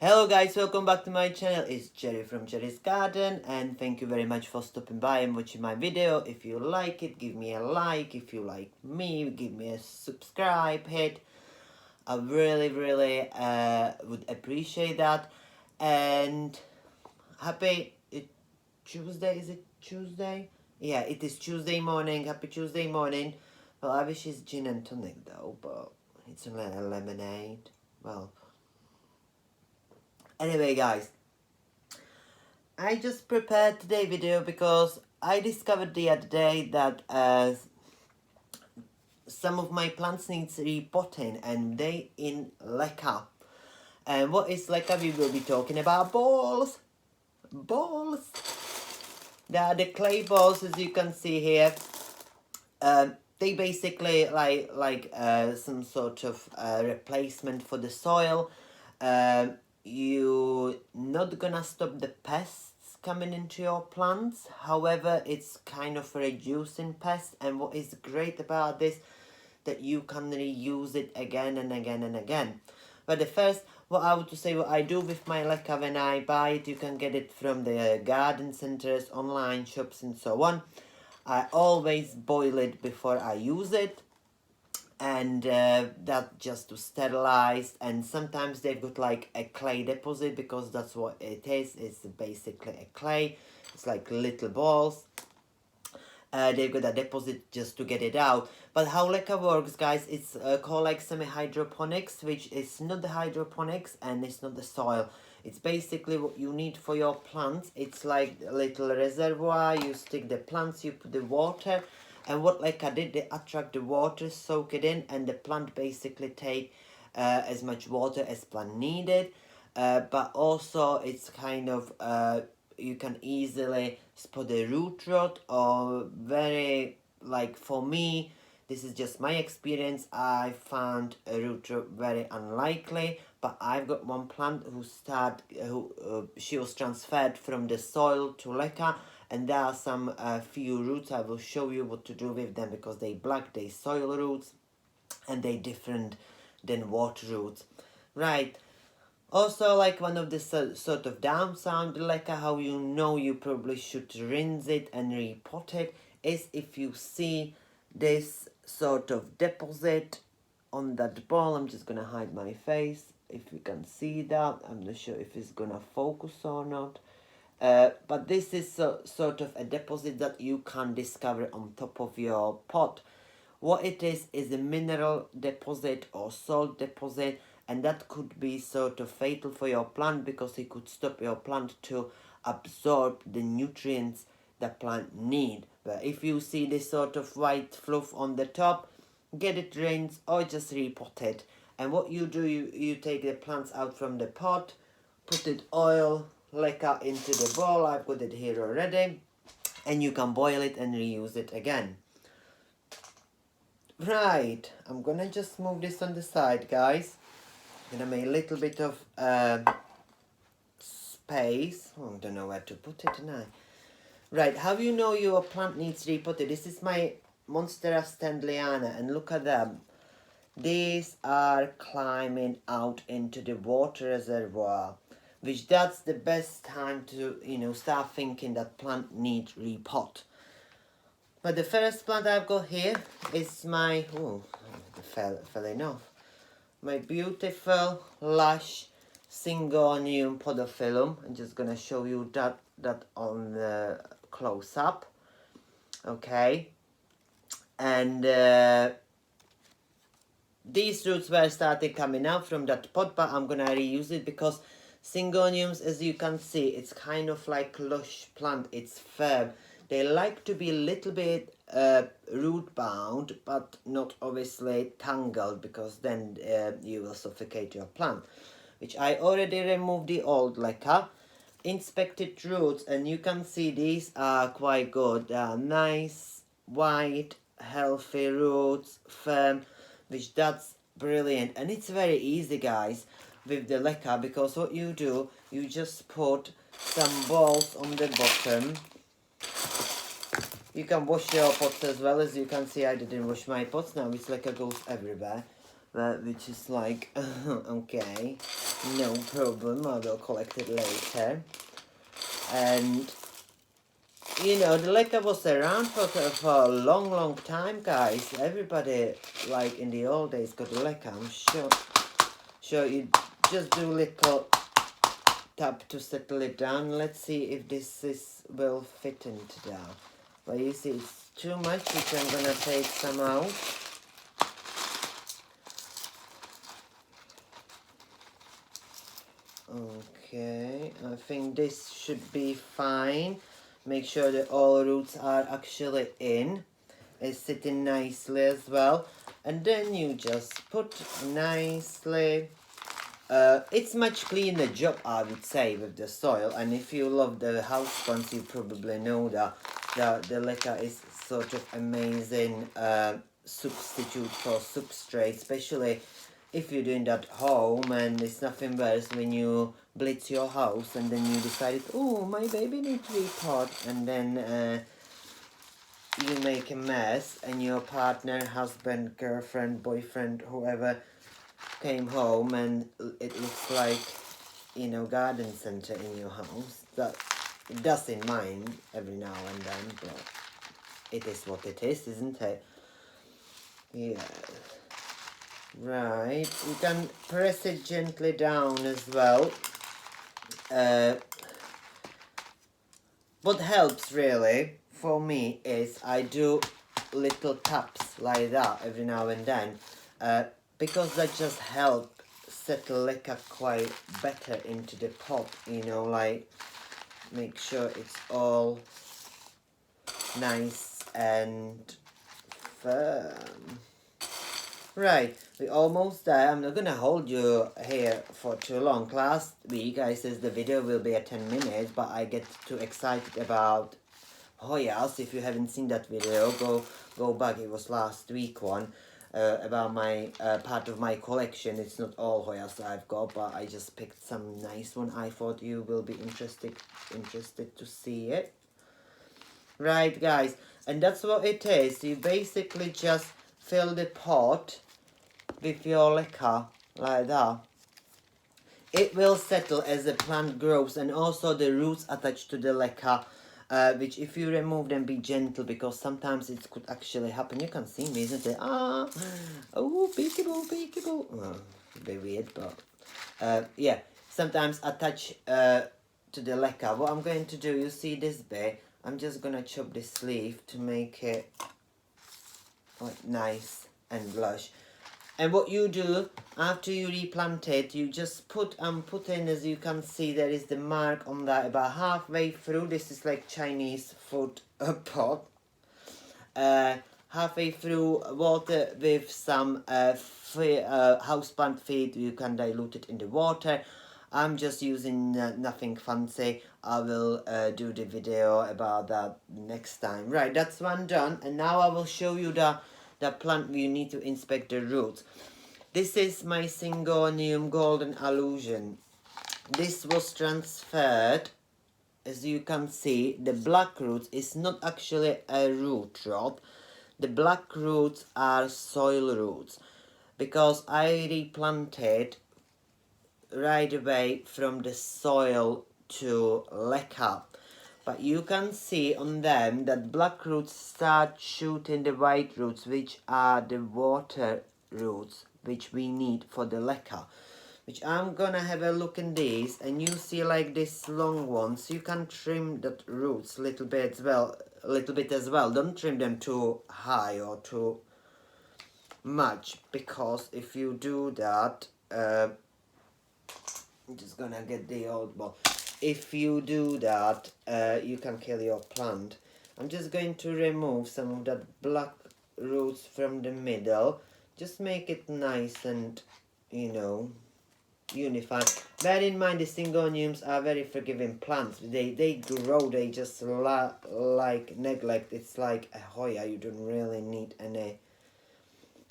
Hello guys, welcome back to my channel. It's Jerry from Jerry's Garden, and thank you very much for stopping by and watching my video. If you like it, give me a like. If you like me, give me a subscribe hit. I really would appreciate that. And happy Tuesday. Is it Tuesday? Yeah, it is Tuesday morning. Happy Tuesday morning. Well, I wish it's gin and tonic though, but it's only a lemonade. Well, anyway guys, I just prepared today's video because I discovered the other day that some of my plants needs repotting and they in LECA. And what is LECA? We will be talking about balls. Balls. They are the clay balls, as you can see here. They basically like some sort of replacement for the soil. You're not gonna stop the pests coming into your plants. However, it's kind of reducing pests, and what is great about this, that you can reuse it again and again and again. But the first, what I do with my LECA when I buy it, you can get it from the garden centers, online shops and so on. I always boil it before I use it, and that just to sterilize. And sometimes they've got like a clay deposit, because that's what it is. It's basically a clay. It's like little balls. They've got a deposit just to get it out. But how LECA works, guys, it's called like semi-hydroponics, which is not the hydroponics and it's not the soil. It's basically what you need for your plants. It's like a little reservoir. You stick the plants, you put the water, and what LECA did, they attract the water, soak it in, and the plant basically take as much water as plant needed. But also it's kind of you can easily spot the root rot, or very, like for me, this is just my experience, I found a root rot very unlikely. But I've got one plant she was transferred from the soil to LECA, and there are some few roots. I will show you what to do with them, because they black, they soil roots, and they different than water roots. Right. Also, like one of the sort of downside LECA, how you know you probably should rinse it and repot it, is if you see this sort of deposit on that ball. I'm just gonna hide my face if you can see that. I'm not sure if it's gonna focus or not. But this is sort of a deposit that you can discover on top of your pot. What it is a mineral deposit or salt deposit, and that could be sort of fatal for your plant, because it could stop your plant to absorb the nutrients the plant need. But if you see this sort of white fluff on the top, get it rinsed or just repot it. And what you do, you take the plants out from the pot, put it oil, LECA into the bowl. I've got it here already, and you can boil it and reuse it again. Right, I'm gonna just move this on the side, guys. I'm gonna make a little bit of space. Oh, I don't know where to put it now. Right, how you know your plant needs repotted? This is my Monstera Standleyana, and look at them. These are climbing out into the water reservoir, which that's the best time to, start thinking that plant needs repot. But the first plant I've got here is my, it fell enough. My beautiful, lush Syngonium podophyllum. I'm just gonna show you that on the close up. Okay. And these roots were started coming out from that pot, but I'm gonna reuse it, because Syngoniums, as you can see, it's kind of like lush plant. It's firm. They like to be a little bit root bound, but not obviously tangled, because then you will suffocate your plant. Which I already removed the old LECA, inspected roots, and you can see these are quite good. They are nice, white, healthy roots, firm, which that's brilliant. And it's very easy, guys, with the LECA, because what you do, you just put some balls on the bottom. You can wash your pots as well. As you can see, I didn't wash my pots now. It's LECA goes everywhere, which is like, okay. No problem, I will collect it later. And you know, the LECA was around for a long time, guys. Everybody, like in the old days, got a LECA. I'm sure you just do little tap to settle it down. Let's see if this will fit into that. But you see, it's too much, which I'm gonna take some out. Okay, I think this should be fine. Make sure that all roots are actually in. It's sitting nicely as well. And then you just put nicely. It's much cleaner job, I would say, with the soil. And if you love the houseplants, you probably know that the LECA is sort of amazing substitute for substrate, especially if you're doing that home. And it's nothing worse when you blitz your house and then you decide, oh, my baby needs repot, and then you make a mess, and your partner, husband, girlfriend, boyfriend, whoever came home and it looks like, you know, garden center in your house. That it does in mine every now and then, but it is what it is, isn't it? Yeah. Right, you can press it gently down as well. What helps really for me is I do little taps like that every now and then, because that just help settle LECA quite better into the pot, you know, like make sure it's all nice and firm. Right, we're almost there. I'm not gonna hold you here for too long. Last week I said the video will be at 10 minutes, but I get too excited about Hoyas. If you haven't seen that video, go back. It was last week one about my part of my collection. It's not all Hoyas I've got, but I just picked some nice one. I thought you will be interested to see it. Right, guys, and that's what it is. You basically just fill the pot with your LECA like that. It will settle as the plant grows, and also the roots attached to the LECA, which if you remove them, be gentle, because sometimes it could actually happen. You can see me, isn't it? Ah, oh, peekaboo, peekaboo. Oh, a bit weird, but yeah, sometimes attach to the LECA. What I'm going to do, you see this bit, I'm just gonna chop this sleeve to make it like nice and lush. And what you do after you replant it, you just put in, as you can see, there is the mark on that about halfway through. This is like Chinese food pot. Halfway through water with some houseplant feed. You can dilute it in the water. I'm just using nothing fancy. I will do the video about that next time. Right, that's one done. And now I will show you the plant you need to inspect the roots. This is my Syngonium Golden Illusion. This was transferred. As you can see, the black roots is not actually a root rod. The black roots are soil roots, because I replanted right away from the soil to LECA. But you can see on them that black roots start shooting the white roots, which are the water roots, which we need for the LECA. Which I'm gonna have a look in these, and you see like this long ones. You can trim that roots a little bit as well. Don't trim them too high or too much, because if you do that, I'm just gonna get the old ball. If you do that, you can kill your plant. I'm just going to remove some of that black roots from the middle. Just make it nice and, you know, unified. Bear in mind, the Syngoniums are very forgiving plants. They grow, they just like neglect. It's like a Hoya. You don't really need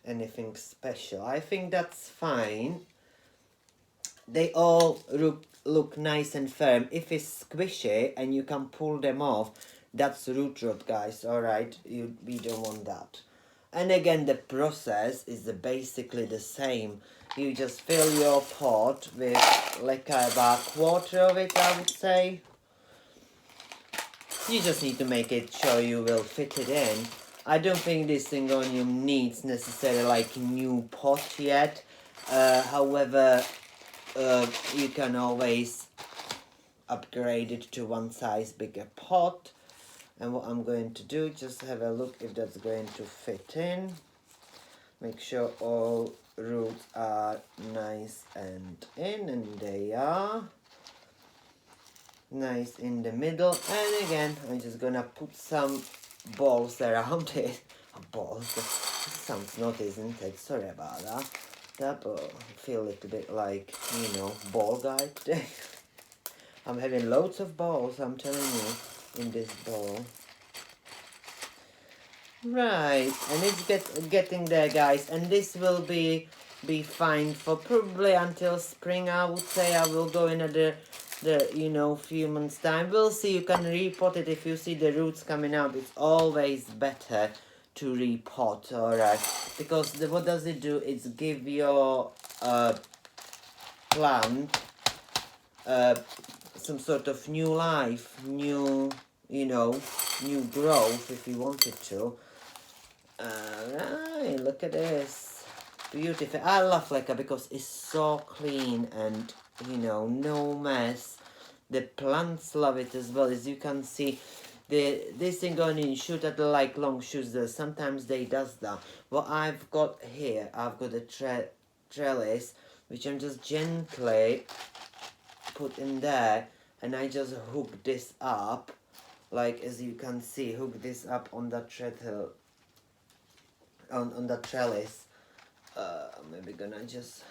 anything special. I think that's fine. They all look nice and firm. If it's squishy and you can pull them off, that's root rot, guys. Alright, we don't want that. And again, the process is basically the same. You just fill your pot with like about a quarter of it, I would say. You just need to make it sure you will fit it in. I don't think this Syngonium needs necessarily like a new pot yet. However, you can always upgrade it to one size bigger pot. And what I'm going to do, just have a look if that's going to fit in. Make sure all roots are nice and in, and they are. Nice in the middle. And again, I'm just gonna put some balls around it. Balls, that sounds naughty, isn't it? Sorry about that. But I feel a little bit like, you know, ball guy today. I'm having loads of balls, I'm telling you, in this bowl. Right, and it's getting there, guys, and this will be fine for probably until spring. I would say I will go in at the you know, few months time. We'll see. You can repot it if you see the roots coming out. It's always better to repot, alright, because what does it do? It's give your plant some sort of new life, new, you know, new growth if you wanted to. Alright, look at this. Beautiful. I love LECA because it's so clean and, you know, no mess. The plants love it as well. As you can see, this thing going in shoot at the like long shoots. Sometimes they does that. What I've got here, I've got a trellis, which I'm just gently put in there, and I just hook this up, like as you can see, hook this up on that treadle, on the trellis. Maybe gonna just,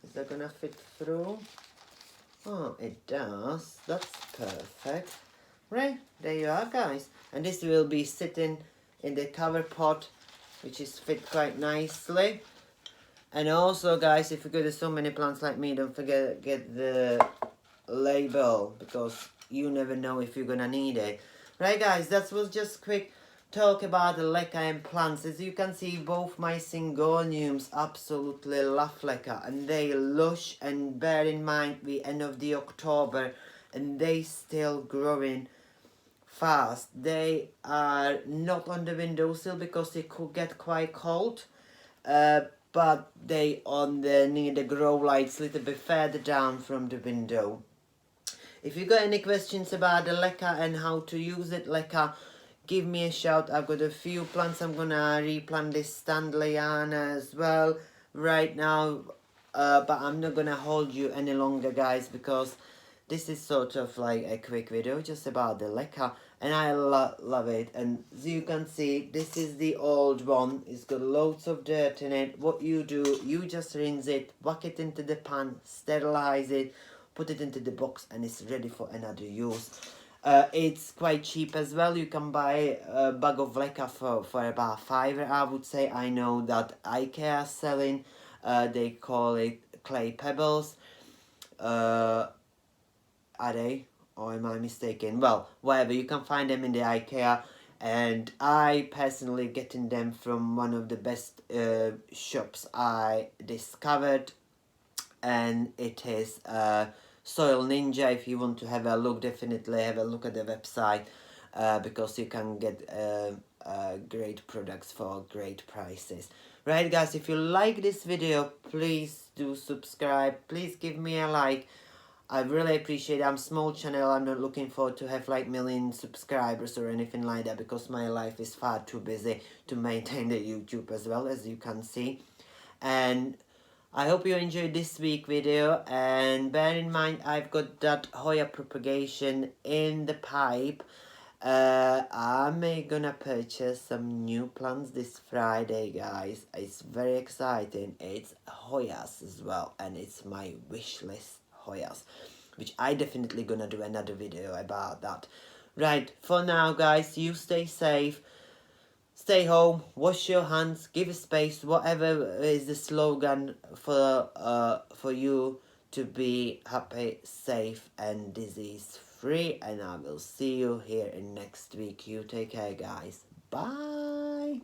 is that gonna fit through? Oh, it does. That's perfect. Right, there you are, guys. And this will be sitting in the cover pot, which is fit quite nicely. And also, guys, if you go to so many plants like me, don't forget get the label, because you never know if you're gonna need it. Right, guys, that was just quick talk about the LECA and plants. As you can see, both my Syngoniums absolutely love LECA, and they lush, and bear in mind we end of the October and they still growing fast. They are not on the windowsill because it could get quite cold, but they on the near the grow lights a little bit further down from the window. If you got any questions about the LECA and how to use it, LECA, give me a shout. I've got a few plants. I'm gonna replant this Standleyana as well right now, but I'm not gonna hold you any longer, guys, because this is sort of like a quick video just about the LECA, and I love it. And as you can see, this is the old one. It's got loads of dirt in it. What you do, you just rinse it, whack it into the pan, sterilize it, put it into the box, and it's ready for another use. It's quite cheap as well. You can buy a bag of LECA for about £5, I would say. I know that IKEA is selling, they call it clay pebbles. Are they? Or am I mistaken? Well, whatever, you can find them in the IKEA. And I personally getting them from one of the best shops I discovered. And it is Soil Ninja. If you want to have a look, definitely have a look at the website, because you can get great products for great prices. Right, guys, if you like this video, please do subscribe. Please give me a like. I really appreciate it. I'm a small channel. I'm not looking forward to have like million subscribers or anything like that, because my life is far too busy to maintain the YouTube as well, as you can see. And I hope you enjoyed this week video, and bear in mind I've got that Hoya propagation in the pipe. I'm gonna purchase some new plants this Friday, guys. It's very exciting. It's Hoyas as well, and it's my wish list Hoyas, which I definitely gonna do another video about that. Right, for now, guys, you stay safe. Stay home, wash your hands, give space, whatever is the slogan for you to be happy, safe and disease free. And I will see you here in next week. You take care, guys. Bye.